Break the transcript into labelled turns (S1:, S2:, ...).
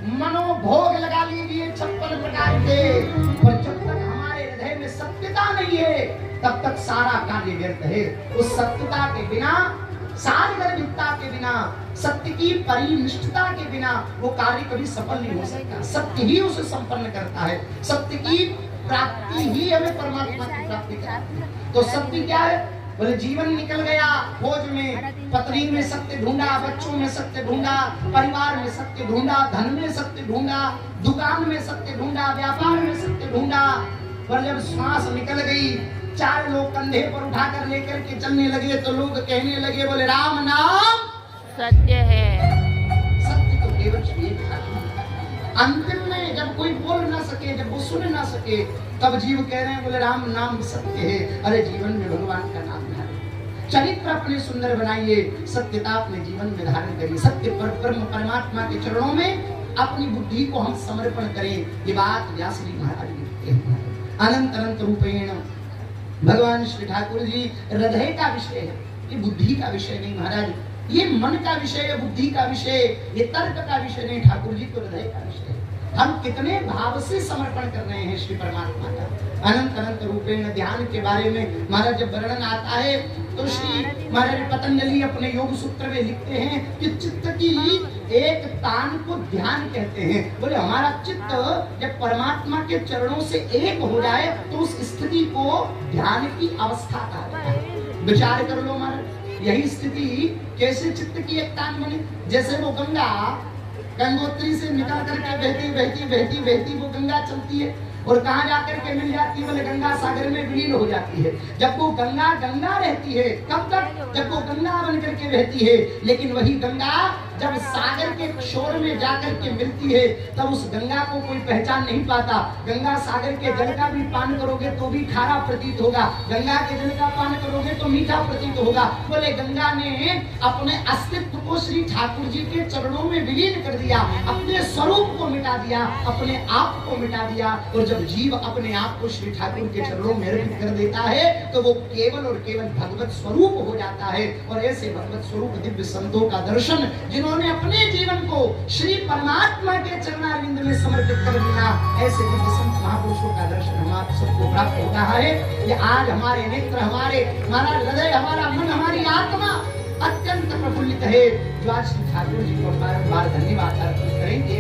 S1: मनोभोग लगा लीजिए 56 प्रकार के, पर जब तक हमारे हृदय में सत्यता नहीं है तब तक सारा कार्य व्यर्थ है। उस सत्यता के बिना, सारगर्भिकता के बिना, सत्य की परिनिष्ठता के बिना वो कार्य कभी सफल नहीं हो सकता। सत्य ही उसे संपन्न करता है, सत्य की प्राप्ति ही हमें परमात्मा की प्राप्ति कराती है। तो सत्य क्या है? बोले जीवन निकल गया खोज में, पत्नी में सत्य ढूंढा, बच्चों में सत्य ढूंढा, परिवार में सत्य ढूंढा, धन में सत्य ढूंढा, दुकान में सत्य ढूंढा, व्यापार में सत्य ढूंढा, पर जब श्वास निकल गई, 4 लोग कंधे पर उठाकर लेकर के चलने लगे तो लोग कहने लगे, बोले राम नाम
S2: सत्य है।
S1: सत्य तो केवल श्री एक ठाकुर। अंतिम में जब कोई बोल ना सके, जब वो सुन ना सके, तब जीव कह रहे हैं, बोले राम नाम सत्य है। अरे जीवन में भगवान का नाम धारण, चरित्र अपने सुंदर बनाइए, सत्यता अपने जीवन में धारण करिए, सत्य पर ब्रह्म परमात्मा के चरणों में अपनी बुद्धि को हम समर्पण करें। ये बात व्यास जी महाराज लिखते हैं। अनंत अनंत रूपेण भगवान श्री ठाकुर जी हृदय का विषय है, ये बुद्धि का विषय नहीं महाराज, ये मन का विषय है, बुद्धि का विषय, ये तर्क का विषय नहीं, ठाकुर जी को हृदय का विषय है। हम कितने भाव से समर्पण कर रहे हैं श्री परमात्मा का। अनंत अनंत रूपेण ध्यान के बारे में महाराज जब वर्णन आता है तो श्री महाराज पतंजलि अपने योग सूत्र में लिखते हैं कि चित्त की एक तान को ध्यान कहते हैं। बोले हमारा चित्त जब परमात्मा के चरणों से एक हो जाए तो उस स्थिति को ध्यान की अवस्था कहा जाता है। विचार कर लो महाराज, यही स्थिति कैसे चित्त की एक तान बने। जैसे वो गंगा गंगोत्री से निकल करके बहती बहती बहती बहती वो गंगा चलती है और कहाँ जाकर के मिल जाती है? बोले गंगा सागर में विलीन हो जाती है। जब वो गंगा गंगा रहती है कब तक? जब वो गंगा बन करके बहती है। लेकिन वही गंगा जब सागर के शोर में जाकर के मिलती है तब उस गंगा को कोई पहचान नहीं पाता। गंगा सागर के जल का भी पान करोगे तो भी खारा प्रतीत होगा, गंगा के जल का पान करोगे तो मीठा प्रतीत होगा। बोले गंगा ने अपने अस्तित्व को श्री ठाकुर जी के चरणों में विलीन कर दिया, अपने स्वरूप को मिटा दिया, अपने आप को मिटा दिया। और जब जीव अपने आप को श्री ठाकुर के चरणों में अर्पित कर देता है तो वो केवल और केवल भगवत स्वरूप हो जाता है। और ऐसे भगवत स्वरूप दिव्य संतों का दर्शन जिन्होंने अपने जीवन को श्री परमात्मा के चरणारविंद में समर्पित कर दिया, ऐसे दिव्य संत महापुरुषों का दर्शन हम आप सबको प्राप्त होता है। ये आज हमारे नेत्र, हमारा हृदय, हमारा मन, हमारी आत्मा अत्यंत प्रफुल्लित है, जो आज श्री ठाकुर जी को बारंबार धन्यवाद अर्पित करेंगे।